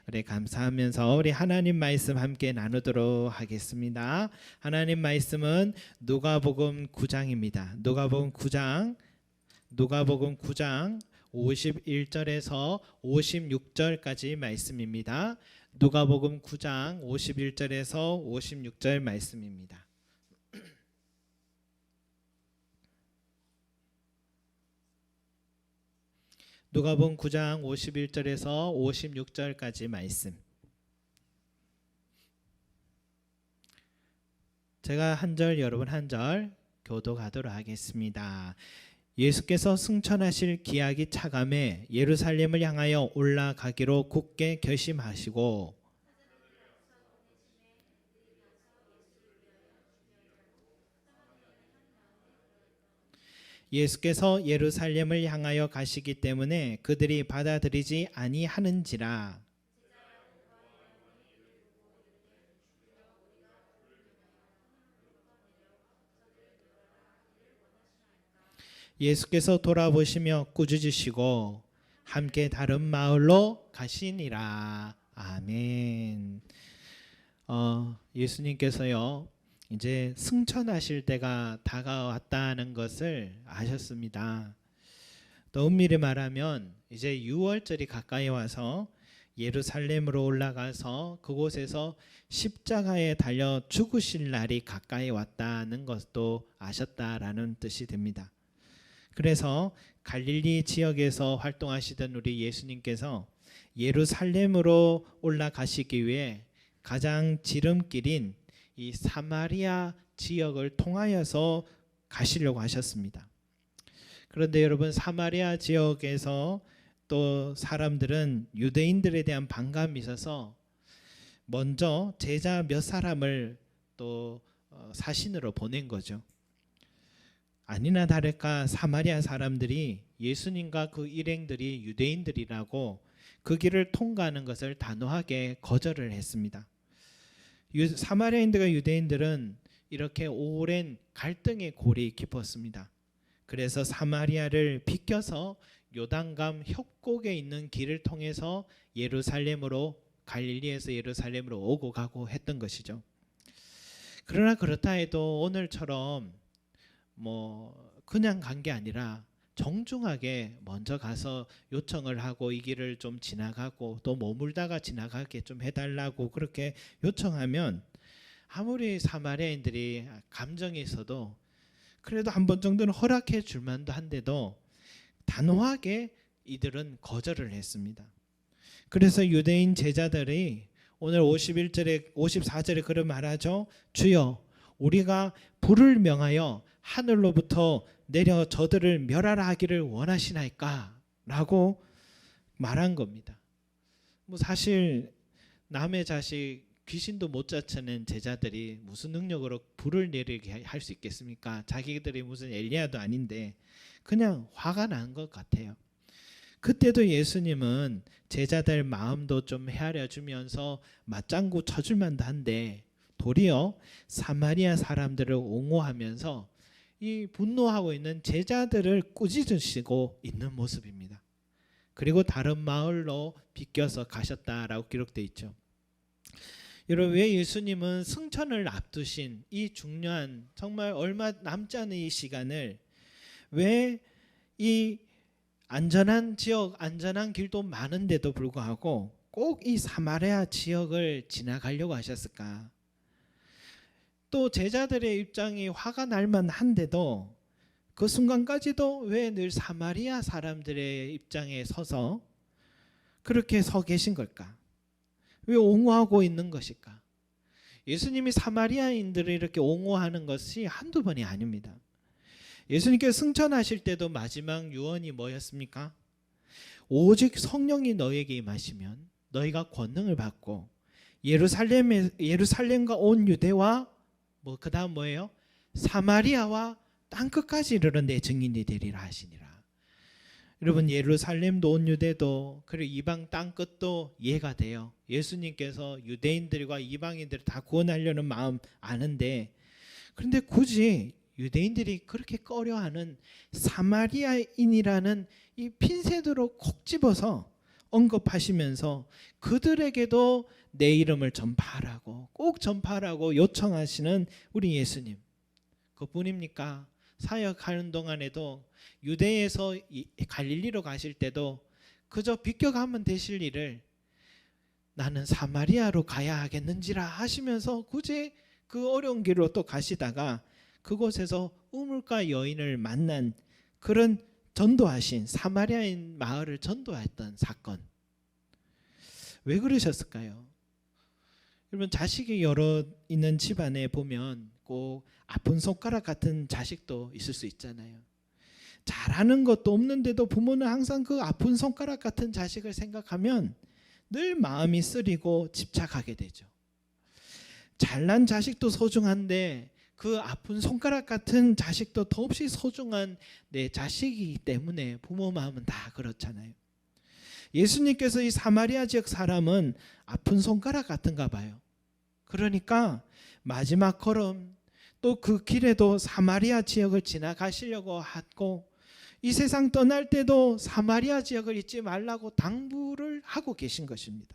우리 감사하면서 우리 하나님 말씀 함께 나누도록 하겠습니다. 하나님 말씀은 누가복음 9장입니다. 누가복음 9장 51절에서 56절까지 말씀입니다. 누가복음 9장 51절에서 56절 말씀입니다. 누가복음 9장 51절에서 56절까지 말씀. 제가 한 절, 여러분 한 절 교독하도록 하겠습니다. 예수께서 승천하실 기약이 차감해 예루살렘을 향하여 올라가기로 굳게 결심하시고 예수께서 예루살렘을 향하여 가시기 때문에 그들이 받아들이지 아니하는지라. 예수께서 돌아보시며 꾸짖으시고 함께 다른 마을로 가시니라. 아멘. 예수님께서요 이제 승천하실 때가 다가왔다는 것을 아셨습니다. 또 엄밀히 말하면 이제 6월절이 가까이 와서 예루살렘으로 올라가서 그곳에서 십자가에 달려 죽으실 날이 가까이 왔다는 것도 아셨다라는 뜻이 됩니다. 그래서 갈릴리 지역에서 활동하시던 우리 예수님께서 예루살렘으로 올라가시기 위해 가장 지름길인 이 사마리아 지역을 통하여서 가시려고 하셨습니다. 그런데 여러분, 사마리아 지역에서 또 사람들은 유대인들에 대한 반감이 있어서 먼저 제자 몇 사람을 또 사신으로 보낸 거죠. 아니나 다를까 사마리아 사람들이 예수님과 그 일행들이 유대인들이라고 그 길을 통과하는 것을 단호하게 거절을 했습니다. 사마리아인들과 유대인들은 이렇게 오랜 갈등의 골이 깊었습니다. 그래서 사마리아를 비껴서 요단강 협곡에 있는 길을 통해서 예루살렘으로, 갈릴리에서 예루살렘으로 오고 가고 했던 것이죠. 그러나 그렇다 해도 오늘처럼 그냥 간 게 아니라 정중하게 먼저 가서 요청을 하고 이 길을 좀 지나가고 또 머물다가 지나가게 좀 해달라고 그렇게 요청하면 아무리 사마리아인들이 감정이 있어도 그래도 한 번 정도는 허락해 줄 만도 한데도 단호하게 이들은 거절을 했습니다. 그래서 유대인 제자들이 오늘 54절에 그런 말하죠. 주여, 우리가 불을 명하여 하늘로부터 내려 저들을 멸하라 하기를 원하시나이까? 라고 말한 겁니다. 사실 남의 자식 귀신도 못 쫓아낸 제자들이 무슨 능력으로 불을 내리게 할 수 있겠습니까? 자기들이 무슨 엘리야도 아닌데 그냥 화가 난 것 같아요. 그때도 예수님은 제자들 마음도 좀 헤아려 주면서 맞장구 쳐줄 만도 한데 도리어 사마리아 사람들을 옹호하면서 이 분노하고 있는 제자들을 꾸짖으시고 있는 모습입니다. 그리고 다른 마을로 비껴서 가셨다라고 기록되어 있죠. 여러분, 왜 예수님은 승천을 앞두신 이 중요한 정말 얼마 남지 않은 이 시간을 왜 이 안전한 지역, 안전한 길도 많은데도 불구하고 꼭 이 사마리아 지역을 지나가려고 하셨을까? 또 제자들의 입장이 화가 날 만한데도 그 순간까지도 왜 늘 사마리아 사람들의 입장에 서서 그렇게 서 계신 걸까? 왜 옹호하고 있는 것일까? 예수님이 사마리아인들을 이렇게 옹호하는 것이 한두 번이 아닙니다. 예수님께서 승천하실 때도 마지막 유언이 뭐였습니까? 오직 성령이 너에게 임하시면 너희가 권능을 받고 예루살렘과 온 유대와 그 다음 뭐예요? 사마리아와 땅끝까지 이르러 내 증인이 되리라 하시니라. 여러분, 예루살렘도 온 유대도 그리고 이방 땅끝도 이해가 돼요. 예수님께서 유대인들과 이방인들을 다 구원하려는 마음 아는데, 그런데 굳이 유대인들이 그렇게 꺼려하는 사마리아인이라는 이 핀셋으로 콕 집어서 언급하시면서 그들에게도 내 이름을 전파하라고, 꼭 전파하라고 요청하시는 우리 예수님, 그뿐입니까? 사역하는 동안에도 유대에서 갈릴리로 가실 때도 그저 비껴가면 되실 일을 나는 사마리아로 가야 하겠는지라 하시면서 굳이 그 어려운 길로 또 가시다가 그곳에서 우물가 여인을 만난 그런 전도하신 사마리아인 마을을 전도했던 사건, 왜 그러셨을까요? 여러분, 자식이 여러 있는 집안에 보면 꼭 아픈 손가락 같은 자식도 있을 수 있잖아요. 잘하는 것도 없는데도 부모는 항상 그 아픈 손가락 같은 자식을 생각하면 늘 마음이 쓰리고 집착하게 되죠. 잘난 자식도 소중한데 그 아픈 손가락 같은 자식도 더없이 소중한 내 자식이기 때문에 부모 마음은 다 그렇잖아요. 예수님께서 이 사마리아 지역 사람은 아픈 손가락 같은가 봐요. 그러니까 마지막 걸음 또 그 길에도 사마리아 지역을 지나가시려고 하고 이 세상 떠날 때도 사마리아 지역을 잊지 말라고 당부를 하고 계신 것입니다.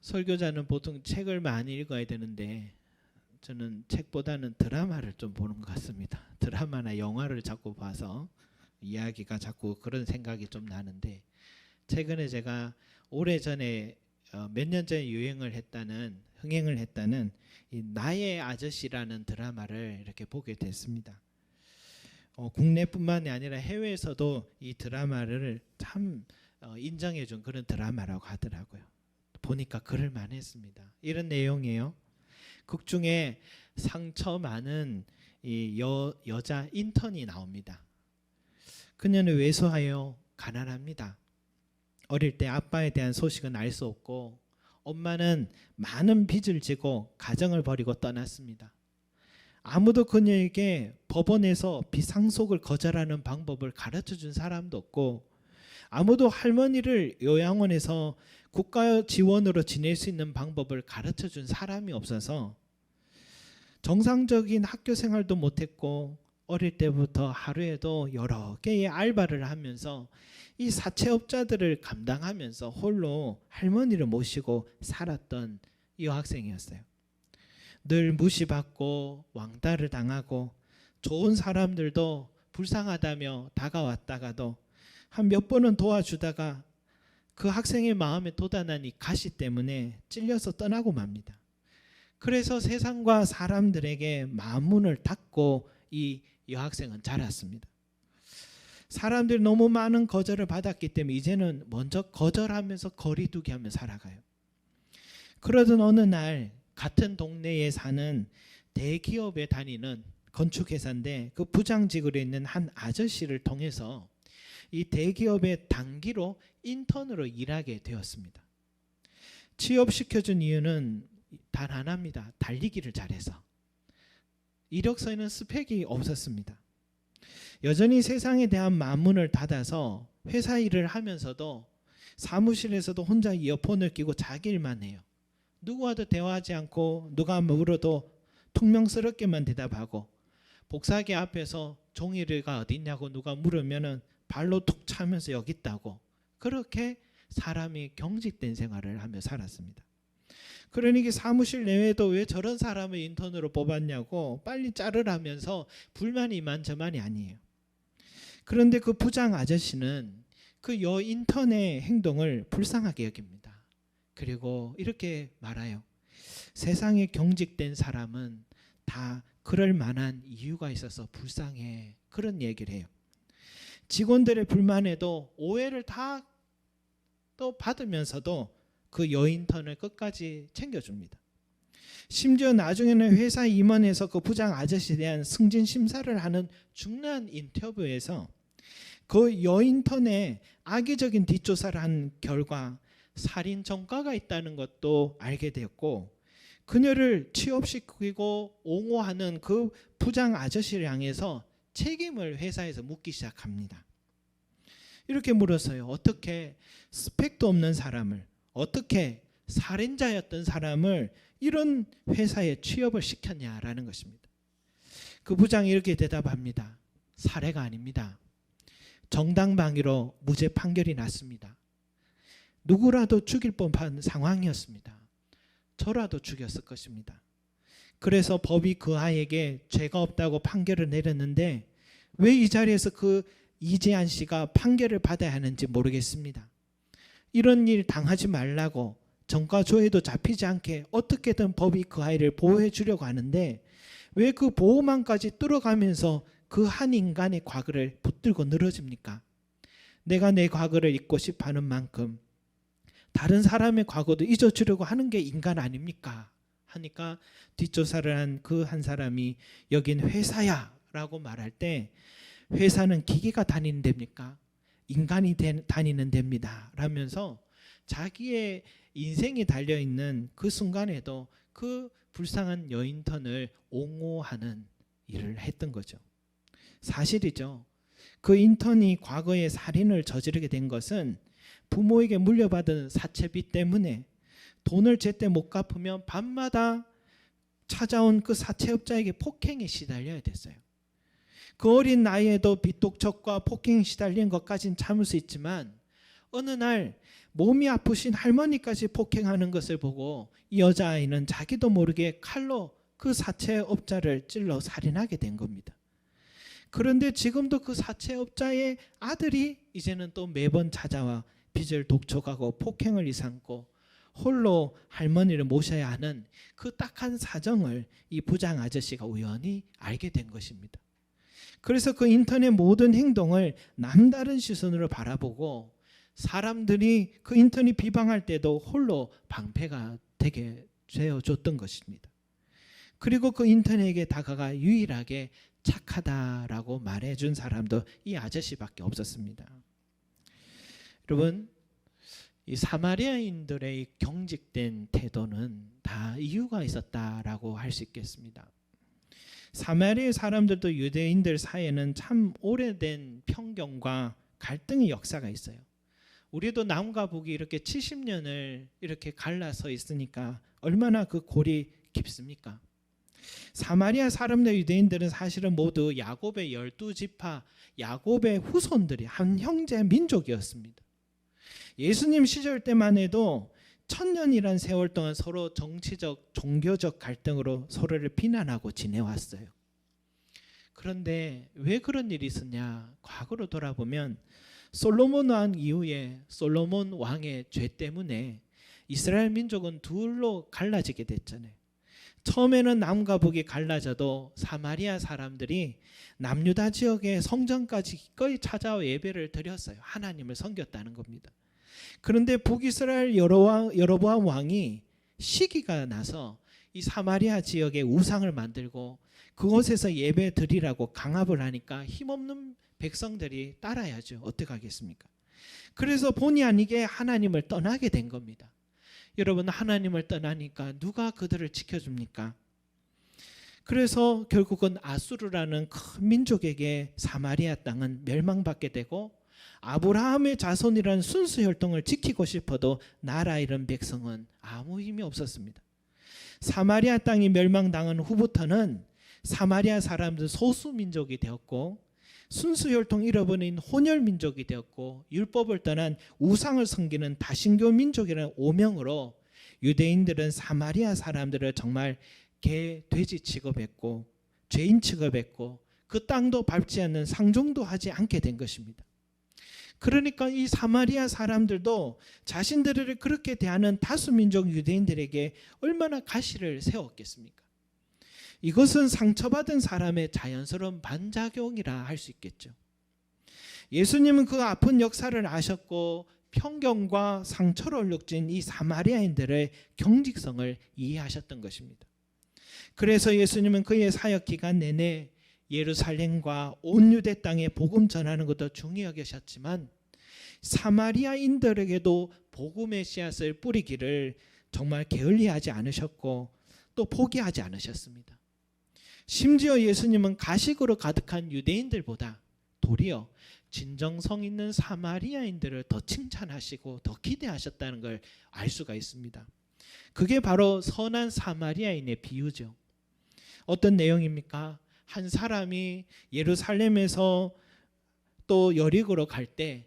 설교자는 보통 책을 많이 읽어야 되는데 저는 책보다는 드라마를 좀 보는 것 같습니다. 드라마나 영화를 자꾸 봐서 이야기가 자꾸 그런 생각이 좀 나는데, 최근에 제가 오래전에 몇 년 전에 흥행을 했다는 이 나의 아저씨라는 드라마를 이렇게 보게 됐습니다. 국내뿐만이 아니라 해외에서도 이 드라마를 참 인정해 준 그런 드라마라고 하더라고요. 보니까 그럴만했습니다. 이런 내용이에요. 극 중에 상처 많은 이 여자 인턴이 나옵니다. 그녀는 왜소하여 가난합니다. 어릴 때 아빠에 대한 소식은 알 수 없고 엄마는 많은 빚을 지고 가정을 버리고 떠났습니다. 아무도 그녀에게 법원에서 비상속을 거절하는 방법을 가르쳐 준 사람도 없고 아무도 할머니를 요양원에서 국가 지원으로 지낼 수 있는 방법을 가르쳐 준 사람이 없어서 정상적인 학교 생활도 못했고 어릴 때부터 하루에도 여러 개의 알바를 하면서 이 사채업자들을 감당하면서 홀로 할머니를 모시고 살았던 이 여학생이었어요. 늘 무시받고 왕따를 당하고 좋은 사람들도 불쌍하다며 다가왔다가도 한 몇 번은 도와주다가 그 학생의 마음에 돋아난 이 가시 때문에 찔려서 떠나고 맙니다. 그래서 세상과 사람들에게 마음문을 닫고 이 여학생은 자랐습니다. 사람들이 너무 많은 거절을 받았기 때문에 이제는 먼저 거절하면서 거리두기 하며 살아가요. 그러던 어느 날 같은 동네에 사는 대기업에 다니는 건축회사인데 그 부장직으로 있는 한 아저씨를 통해서 이 대기업에 단기로 인턴으로 일하게 되었습니다. 취업시켜준 이유는 단 하나입니다. 달리기를 잘해서. 이력서에는 스펙이 없었습니다. 여전히 세상에 대한 마음문을 닫아서 회사 일을 하면서도 사무실에서도 혼자 이어폰을 끼고 자기 일만 해요. 누구와도 대화하지 않고 누가 물어도 퉁명스럽게만 대답하고 복사기 앞에서 종이가 어디 있냐고 누가 물으면은 발로 툭 차면서 여기 있다고, 그렇게 사람이 경직된 생활을 하며 살았습니다. 그러니 사무실 내외에도 왜 저런 사람을 인턴으로 뽑았냐고 빨리 자르라면서 불만이 이만저만이 아니에요. 그런데 그 부장 아저씨는 그 인턴의 행동을 불쌍하게 여깁니다. 그리고 이렇게 말해요. 세상에 경직된 사람은 다 그럴 만한 이유가 있어서 불쌍해. 그런 얘기를 해요. 직원들의 불만에도 오해를 다 또 받으면서도 그 여인턴을 끝까지 챙겨줍니다. 심지어 나중에는 회사 임원에서 그 부장 아저씨에 대한 승진 심사를 하는 중요한 인터뷰에서 그 여인턴의 악의적인 뒷조사를 한 결과 살인 전과가 있다는 것도 알게 되었고, 그녀를 취업시키고 옹호하는 그 부장 아저씨를 향해서 책임을 회사에서 묻기 시작합니다. 이렇게 물었어요. 어떻게 스펙도 없는 사람을, 어떻게 살인자였던 사람을 이런 회사에 취업을 시켰냐라는 것입니다. 그 부장이 이렇게 대답합니다. 사례가 아닙니다. 정당방위로 무죄 판결이 났습니다. 누구라도 죽일 법한 상황이었습니다. 저라도 죽였을 것입니다. 그래서 법이 그 아이에게 죄가 없다고 판결을 내렸는데 왜 이 자리에서 그 이재한 씨가 판결을 받아야 하는지 모르겠습니다. 이런 일 당하지 말라고 전과 조에도 잡히지 않게 어떻게든 법이 그 아이를 보호해 주려고 하는데 왜 그 보호망까지 뚫어가면서 그 한 인간의 과거를 붙들고 늘어집니까? 내가 내 과거를 잊고 싶어하는 만큼 다른 사람의 과거도 잊어주려고 하는 게 인간 아닙니까? 하니까 뒷조사를 한 그 한 사람이 여긴 회사야 라고 말할 때 회사는 기계가 다니는 데입니까? 인간이 다니는 데입니다 라면서 자기의 인생이 달려있는 그 순간에도 그 불쌍한 여인턴을 옹호하는 일을 했던 거죠. 사실이죠. 그 인턴이 과거에 살인을 저지르게 된 것은 부모에게 물려받은 사채비 때문에 돈을 제때 못 갚으면 밤마다 찾아온 그 사채업자에게 폭행에 시달려야 됐어요. 그 어린 나이에도 빚독촉과 폭행에 시달린 것까지는 참을 수 있지만 어느 날 몸이 아프신 할머니까지 폭행하는 것을 보고 이 여자아이는 자기도 모르게 칼로 그 사채업자를 찔러 살인하게 된 겁니다. 그런데 지금도 그 사채업자의 아들이 이제는 또 매번 찾아와 빚을 독촉하고 폭행을 일삼고 홀로 할머니를 모셔야 하는 그 딱한 사정을 이 부장 아저씨가 우연히 알게 된 것입니다. 그래서 그 인턴의 모든 행동을 남다른 시선으로 바라보고 사람들이 그 인턴이 비방할 때도 홀로 방패가 되게 되어줬던 것입니다. 그리고 그 인턴에게 다가가 유일하게 착하다라고 말해준 사람도 이 아저씨밖에 없었습니다. 여러분, 이 사마리아인들의 경직된 태도는 다 이유가 있었다라고 할 수 있겠습니다. 사마리아 사람들도 유대인들 사이에는 참 오래된 편견과 갈등의 역사가 있어요. 우리도 남과 북이 이렇게 70년을 이렇게 갈라서 있으니까 얼마나 그 골이 깊습니까? 사마리아 사람들 유대인들은 사실은 모두 야곱의 12지파 야곱의 후손들이 한 형제 민족이었습니다. 예수님 시절 때만 해도 1000년이란 세월 동안 서로 정치적 종교적 갈등으로 서로를 비난하고 지내왔어요. 그런데 왜 그런 일이 있었냐? 과거로 돌아보면 솔로몬 왕 이후에 솔로몬 왕의 죄 때문에 이스라엘 민족은 둘로 갈라지게 됐잖아요. 처음에는 남과 북이 갈라져도 사마리아 사람들이 남유다 지역의 성전까지 기꺼이 찾아와 예배를 드렸어요. 하나님을 섬겼다는 겁니다. 그런데 북이스라엘 여로보암 왕이 시기가 나서 이 사마리아 지역에 우상을 만들고 그곳에서 예배 드리라고 강압을 하니까 힘없는 백성들이 따라야죠. 어떻게 하겠습니까? 그래서 본의 아니게 하나님을 떠나게 된 겁니다. 여러분, 하나님을 떠나니까 누가 그들을 지켜줍니까? 그래서 결국은 아수르라는 큰 민족에게 사마리아 땅은 멸망받게 되고 아브라함의 자손이라는 순수 혈통을 지키고 싶어도 나라 잃은 백성은 아무 힘이 없었습니다. 사마리아 땅이 멸망당한 후부터는 사마리아 사람들 소수 민족이 되었고 순수 혈통 잃어버린 혼혈 민족이 되었고 율법을 떠난 우상을 섬기는 다신교 민족이라는 오명으로 유대인들은 사마리아 사람들을 정말 개, 돼지 취급했고 죄인 취급했고 그 땅도 밟지 않는 상종도 하지 않게 된 것입니다. 그러니까 이 사마리아 사람들도 자신들을 그렇게 대하는 다수민족 유대인들에게 얼마나 가시를 세웠겠습니까? 이것은 상처받은 사람의 자연스러운 반작용이라 할 수 있겠죠. 예수님은 그 아픈 역사를 아셨고 편견과 상처로 얼룩진 이 사마리아인들의 경직성을 이해하셨던 것입니다. 그래서 예수님은 그의 사역 기간 내내 예루살렘과 온 유대 땅에 복음 전하는 것도 중요하게 여겼지만 사마리아인들에게도 복음의 씨앗을 뿌리기를 정말 게을리하지 않으셨고 또 포기하지 않으셨습니다. 심지어 예수님은 가식으로 가득한 유대인들보다 도리어 진정성 있는 사마리아인들을 더 칭찬하시고 더 기대하셨다는 걸 알 수가 있습니다. 그게 바로 선한 사마리아인의 비유죠. 어떤 내용입니까? 한 사람이 예루살렘에서 또 여리고로 갈 때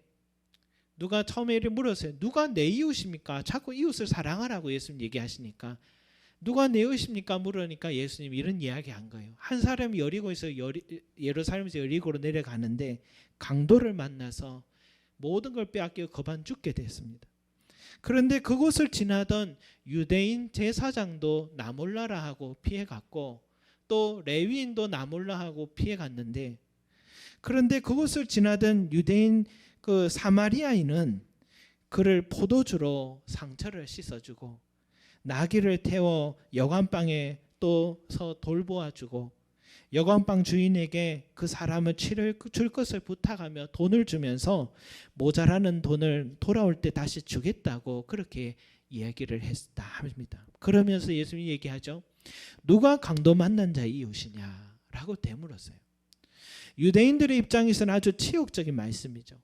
누가 처음에 이렇게 물었어요. 누가 내 이웃입니까? 자꾸 이웃을 사랑하라고 예수님 얘기하시니까 누가 내 이웃입니까? 물으니까 예수님이 이런 이야기 한 거예요. 한 사람이 여리고에서 예루살렘에서 여리고로 내려가는데 강도를 만나서 모든 걸 빼앗기고 거반 죽게 됐습니다. 그런데 그곳을 지나던 유대인 제사장도 나몰라라 하고 피해갔고 또 레위인도 나몰라 하고 피해갔는데, 그런데 그곳을 지나던 유대인 그 사마리아인은 그를 포도주로 상처를 씻어주고 나귀를 태워 여관방에 또서 돌보아주고 여관방 주인에게 그 사람을 치를 줄 것을 부탁하며 돈을 주면서 모자라는 돈을 돌아올 때 다시 주겠다고 그렇게 이야기를 했다 합니다. 그러면서 예수님이 얘기하죠. 누가 강도 만난 자의 이웃이냐라고 되물었어요. 유대인들의 입장에서는 아주 치욕적인 말씀이죠.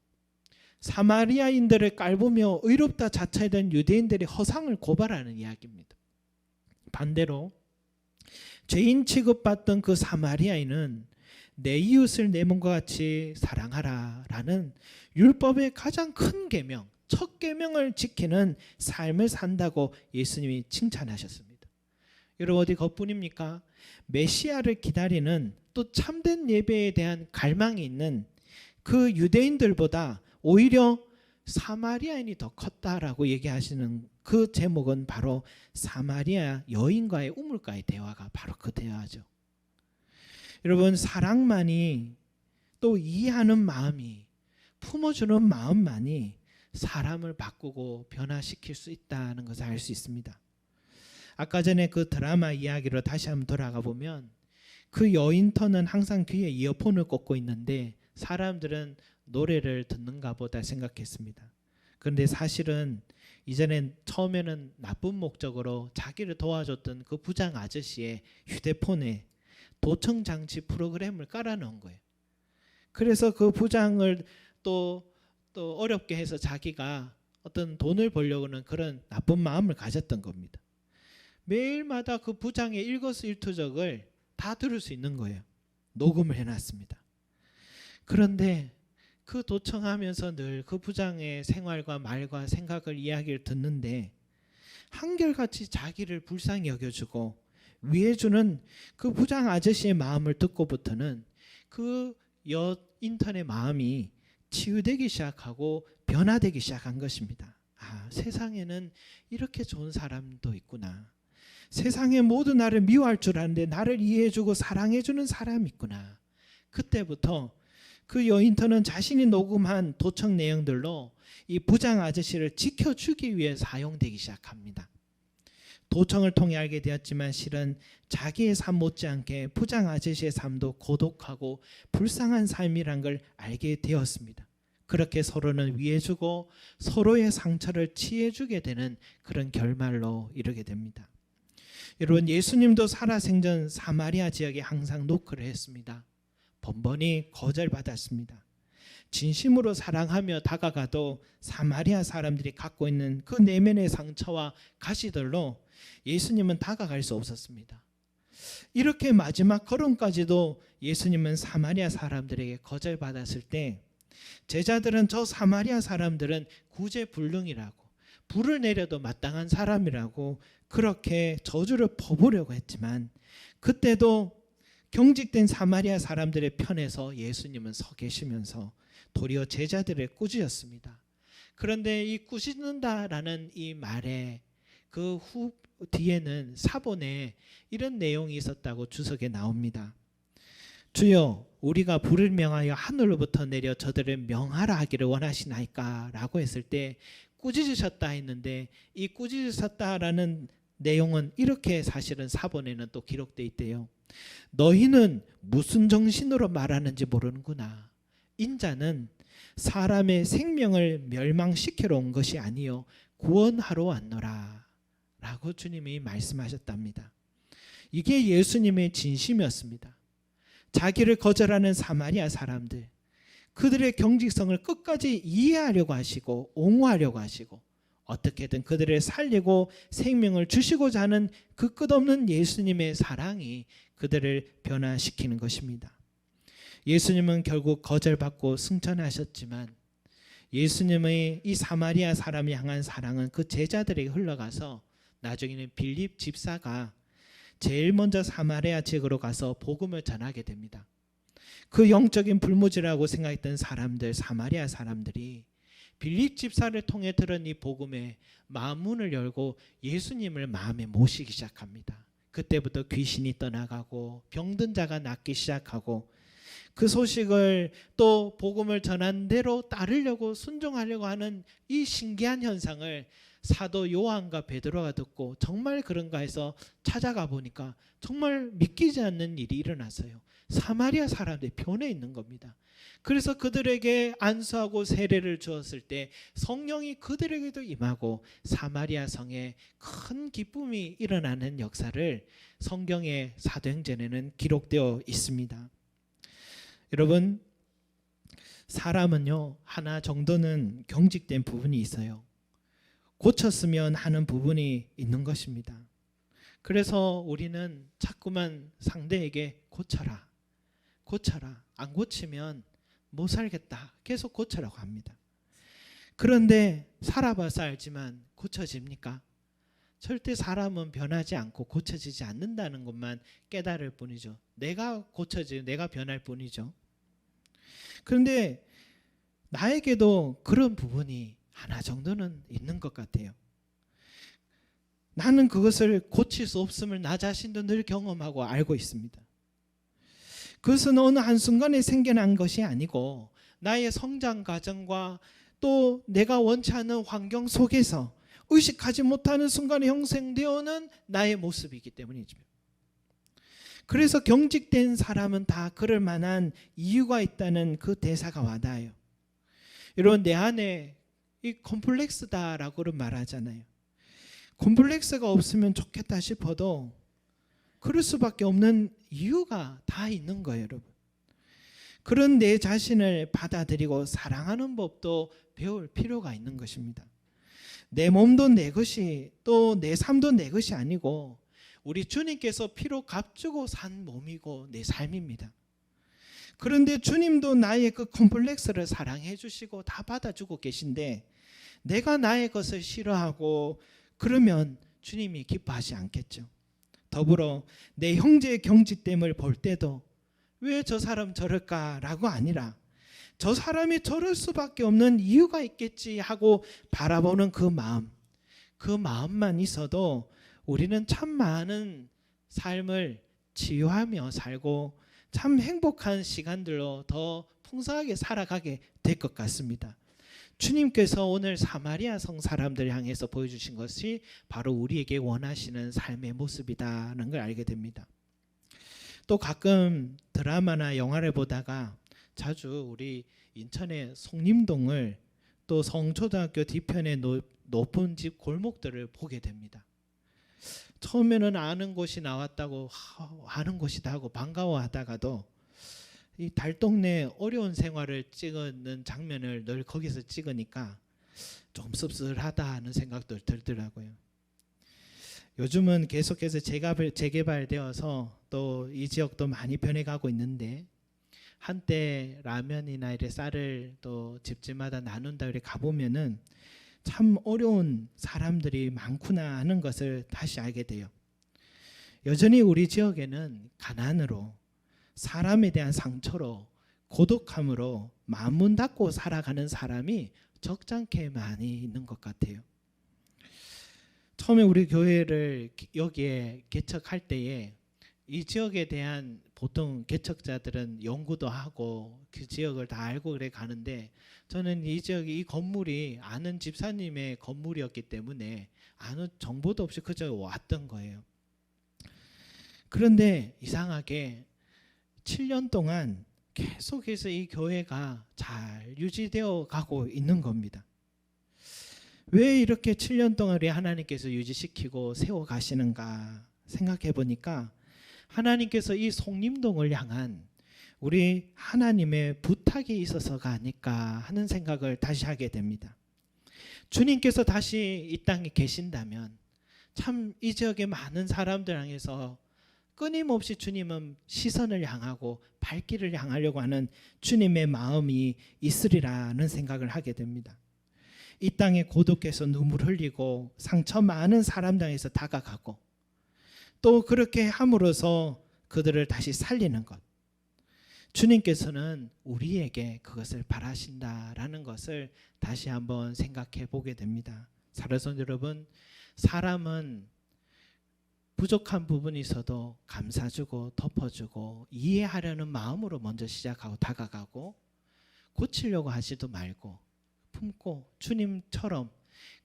사마리아인들을 깔보며 의롭다 자처하던 유대인들의 허상을 고발하는 이야기입니다. 반대로 죄인 취급받던 그 사마리아인은 내 이웃을 내 몸과 같이 사랑하라 라는 율법의 가장 큰 계명, 첫 계명을 지키는 삶을 산다고 예수님이 칭찬하셨습니다. 여러분, 어디 것뿐입니까? 메시아를 기다리는 또 참된 예배에 대한 갈망이 있는 그 유대인들보다 오히려 사마리아인이 더 컸다라고 얘기하시는 그 제목은 바로 사마리아 여인과의 우물가의 대화가 바로 그 대화죠. 여러분, 사랑만이 또 이해하는 마음이, 품어주는 마음만이 사람을 바꾸고 변화시킬 수 있다는 것을 알 수 있습니다. 아까 전에 그 드라마 이야기로 다시 한번 돌아가 보면 그 여인터는 항상 귀에 이어폰을 꽂고 있는데 사람들은 노래를 듣는가 보다 생각했습니다. 그런데 사실은 이전엔 처음에는 나쁜 목적으로 자기를 도와줬던 그 부장 아저씨의 휴대폰에 도청 장치 프로그램을 깔아놓은 거예요. 그래서 그 부장을 또 어렵게 해서 자기가 어떤 돈을 벌려고는 그런 나쁜 마음을 가졌던 겁니다. 매일마다 그 부장의 일거수일투족을 다 들을 수 있는 거예요. 녹음을 해놨습니다. 그런데 그 도청하면서 늘 그 부장의 생활과 말과 생각을 이야기를 듣는데 한결같이 자기를 불쌍히 여겨주고 위해주는 그 부장 아저씨의 마음을 듣고부터는 그 여인턴의 마음이 치유되기 시작하고 변화되기 시작한 것입니다. 아, 세상에는 이렇게 좋은 사람도 있구나. 세상에 모두 나를 미워할 줄 아는데 나를 이해해주고 사랑해주는 사람이 있구나. 그때부터 그 여인턴은 자신이 녹음한 도청 내용들로 이 부장 아저씨를 지켜주기 위해 사용되기 시작합니다. 도청을 통해 알게 되었지만 실은 자기의 삶 못지않게 부장 아저씨의 삶도 고독하고 불쌍한 삶이란 걸 알게 되었습니다. 그렇게 서로는 위해주고 서로의 상처를 치해주게 되는 그런 결말로 이르게 됩니다. 여러분, 예수님도 살아생전 사마리아 지역에 항상 노크를 했습니다. 번번이 거절받았습니다. 진심으로 사랑하며 다가가도 사마리아 사람들이 갖고 있는 그 내면의 상처와 가시들로 예수님은 다가갈 수 없었습니다. 이렇게 마지막 걸음까지도 예수님은 사마리아 사람들에게 거절받았을 때 제자들은 저 사마리아 사람들은 구제불능이라고, 불을 내려도 마땅한 사람이라고 그렇게 저주를 퍼부려고 했지만 그때도 경직된 사마리아 사람들의 편에서 예수님은 서 계시면서 도리어 제자들을 꾸짖었습니다. 그런데 이 꾸짖는다라는 이 말에 그 뒤에는 사본에 이런 내용이 있었다고 주석에 나옵니다. 주여, 우리가 불을 명하여 하늘로부터 내려 저들을 명하라 하기를 원하시나이까 라고 했을 때 꾸짖으셨다 했는데 이 꾸짖으셨다라는 내용은 이렇게 사실은 사본에는 또 기록되어 있대요. 너희는 무슨 정신으로 말하는지 모르는구나. 인자는 사람의 생명을 멸망시키러 온 것이 아니요 구원하러 왔노라 라고 주님이 말씀하셨답니다. 이게 예수님의 진심이었습니다. 자기를 거절하는 사마리아 사람들, 그들의 경직성을 끝까지 이해하려고 하시고 옹호하려고 하시고 어떻게든 그들을 살리고 생명을 주시고자 하는 그 끝없는 예수님의 사랑이 그들을 변화시키는 것입니다. 예수님은 결국 거절받고 승천하셨지만 예수님의 이 사마리아 사람을 향한 사랑은 그 제자들에게 흘러가서 나중에는 빌립 집사가 제일 먼저 사마리아 지역으로 가서 복음을 전하게 됩니다. 그 영적인 불모지라고 생각했던 사람들, 사마리아 사람들이 빌립 집사를 통해 들은 이 복음에 마음문을 열고 예수님을 마음에 모시기 시작합니다. 그때부터 귀신이 떠나가고 병든 자가 낫기 시작하고 그 소식을 또 복음을 전한 대로 따르려고 순종하려고 하는 이 신기한 현상을 사도 요한과 베드로가 듣고 정말 그런가 해서 찾아가 보니까 정말 믿기지 않는 일이 일어났어요. 사마리아 사람들이 변해 있는 겁니다. 그래서 그들에게 안수하고 세례를 주었을 때 성령이 그들에게도 임하고 사마리아 성에 큰 기쁨이 일어나는 역사를 성경의 사도행전에는 기록되어 있습니다. 여러분, 사람은요 하나 정도는 경직된 부분이 있어요. 고쳤으면 하는 부분이 있는 것입니다. 그래서 우리는 자꾸만 상대에게 고쳐라, 고쳐라, 안 고치면 못 살겠다, 계속 고쳐라고 합니다. 그런데 살아봐서 알지만 고쳐집니까? 절대 사람은 변하지 않고 고쳐지지 않는다는 것만 깨달을 뿐이죠. 내가 고쳐지고 내가 변할 뿐이죠. 그런데 나에게도 그런 부분이 하나 정도는 있는 것 같아요. 나는 그것을 고칠 수 없음을 나 자신도 늘 경험하고 알고 있습니다. 그것은 어느 한순간에 생겨난 것이 아니고 나의 성장 과정과 또 내가 원치 않는 환경 속에서 의식하지 못하는 순간에 형성되어오는 나의 모습이기 때문이죠. 그래서 경직된 사람은 다 그럴 만한 이유가 있다는 그 대사가 와닿아요. 여러분, 내 안에 이 콤플렉스다라고 말하잖아요. 콤플렉스가 없으면 좋겠다 싶어도 그럴 수밖에 없는 이유가 다 있는 거예요, 여러분. 그런 내 자신을 받아들이고 사랑하는 법도 배울 필요가 있는 것입니다. 내 몸도 내 것이 또 내 삶도 내 것이 아니고 우리 주님께서 피로 값주고 산 몸이고 내 삶입니다. 그런데 주님도 나의 그 콤플렉스를 사랑해 주시고 다 받아주고 계신데 내가 나의 것을 싫어하고 그러면 주님이 기뻐하지 않겠죠. 더불어 내 형제의 경직됨을 볼 때도 왜 저 사람 저럴까라고 아니라 저 사람이 저럴 수밖에 없는 이유가 있겠지 하고 바라보는 그 마음만 있어도 우리는 참 많은 삶을 치유하며 살고 참 행복한 시간들로 더 풍성하게 살아가게 될 것 같습니다. 주님께서 오늘 사마리아 성 사람들을 향해서 보여주신 것이 바로 우리에게 원하시는 삶의 모습이다는 걸 알게 됩니다. 또 가끔 드라마나 영화를 보다가 자주 우리 인천의 송림동을 또 성초등학교 뒤편의 높은 집 골목들을 보게 됩니다. 처음에는 아는 곳이 나왔다고 아는 곳이다 하고 반가워하다가도 이 달동네 어려운 생활을 찍는 장면을 늘 거기서 찍으니까 좀 씁쓸하다는 생각도 들더라고요. 요즘은 계속해서 재개발되어서 또 이 지역도 많이 변해가고 있는데 한때 라면이나 이래 쌀을 또 집집마다 나눈다 이래 가보면은 참 어려운 사람들이 많구나 하는 것을 다시 알게 돼요. 여전히 우리 지역에는 가난으로 사람에 대한 상처로 고독함으로 마음 닫고 살아가는 사람이 적잖게 많이 있는 것 같아요. 처음에 우리 교회를 여기에 개척할 때에 이 지역에 대한 보통 개척자들은 연구도 하고 그 지역을 다 알고 그래 가는데 저는 이 지역이 이 건물이 아는 집사님의 건물이었기 때문에 아는 정보도 없이 그저 왔던 거예요. 그런데 이상하게 7년 동안 계속해서 이 교회가 잘 유지되어 가고 있는 겁니다. 왜 이렇게 7년 동안 우리 하나님께서 유지시키고 세워 가시는가 생각해 보니까 하나님께서 이 송림동을 향한 우리 하나님의 부탁이 있어서가 아닐까 하는 생각을 다시 하게 됩니다. 주님께서 다시 이 땅에 계신다면 참 이 지역의 많은 사람들 향해서 끊임없이 주님은 시선을 향하고 발길을 향하려고 하는 주님의 마음이 있으리라는 생각을 하게 됩니다. 이 땅에 고독해서 눈물 흘리고 상처 많은 사람들 향해서 다가가고 또 그렇게 함으로써 그들을 다시 살리는 것, 주님께서는 우리에게 그것을 바라신다라는 것을 다시 한번 생각해 보게 됩니다. 사랑하는 여러분, 사람은 부족한 부분이 있어도 감싸주고 덮어주고 이해하려는 마음으로 먼저 시작하고 다가가고 고치려고 하지도 말고 품고 주님처럼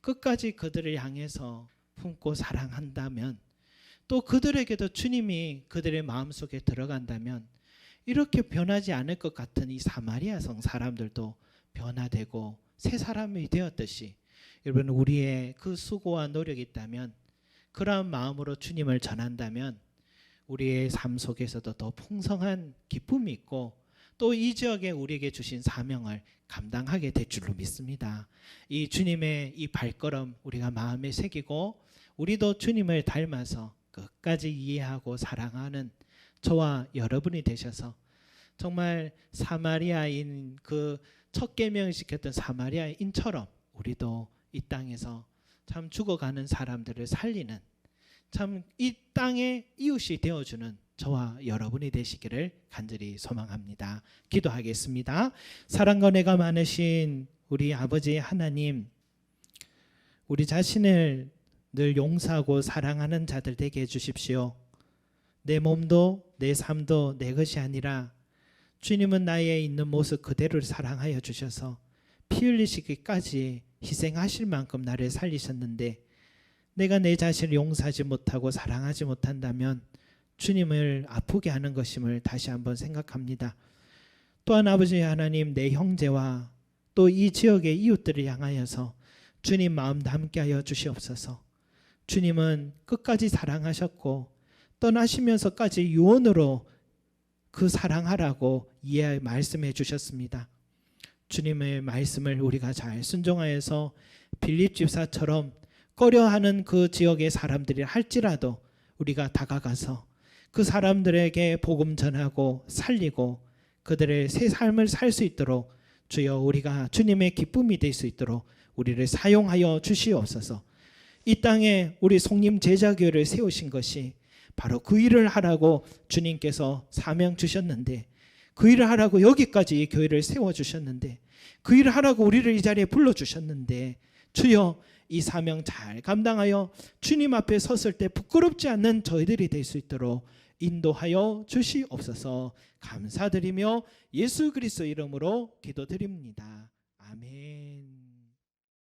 끝까지 그들을 향해서 품고 사랑한다면, 또 그들에게도 주님이 그들의 마음속에 들어간다면 이렇게 변하지 않을 것 같은 이 사마리아 성 사람들도 변화되고 새 사람이 되었듯이, 여러분 우리의 그 수고와 노력이 있다면, 그러한 마음으로 주님을 전한다면 우리의 삶 속에서도 더 풍성한 기쁨이 있고 또 이 지역에 우리에게 주신 사명을 감당하게 될 줄로 믿습니다. 이 주님의 이 발걸음 우리가 마음에 새기고 우리도 주님을 닮아서 끝까지 이해하고 사랑하는 저와 여러분이 되셔서 정말 사마리아인, 그 첫 계명을 지켰던 사마리아인처럼 우리도 이 땅에서 참 죽어가는 사람들을 살리는, 참 이 땅의 이웃이 되어주는 저와 여러분이 되시기를 간절히 소망합니다. 기도하겠습니다. 사랑과 은혜가 많으신 우리 아버지 하나님, 우리 자신을 늘 용서하고 사랑하는 자들 되게 해주십시오. 내 몸도 내 삶도 내 것이 아니라 주님은 나의 있는 모습 그대로를 사랑하여 주셔서 피 흘리시기까지 희생하실 만큼 나를 살리셨는데, 내가 내 자신을 용서하지 못하고 사랑하지 못한다면 주님을 아프게 하는 것임을 다시 한번 생각합니다. 또한 아버지 하나님, 내 형제와 또 이 지역의 이웃들을 향하여서 주님 마음 담게 하여 주시옵소서. 주님은 끝까지 사랑하셨고 떠나시면서까지 유언으로 그 사랑하라고 말씀해 주셨습니다. 주님의 말씀을 우리가 잘 순종하여서 빌립 집사처럼 꺼려하는 그 지역의 사람들이 할지라도 우리가 다가가서 그 사람들에게 복음 전하고 살리고 그들의 새 삶을 살 수 있도록 주여 우리가 주님의 기쁨이 될 수 있도록 우리를 사용하여 주시옵소서. 이 땅에 우리 송림 제자교회를 세우신 것이 바로 그 일을 하라고 주님께서 사명 주셨는데, 그 일을 하라고 여기까지 이 교회를 세워주셨는데, 그 일을 하라고 우리를 이 자리에 불러주셨는데, 주여 이 사명 잘 감당하여 주님 앞에 섰을 때 부끄럽지 않는 저희들이 될 수 있도록 인도하여 주시옵소서. 감사드리며 예수 그리스도 이름으로 기도드립니다. 아멘.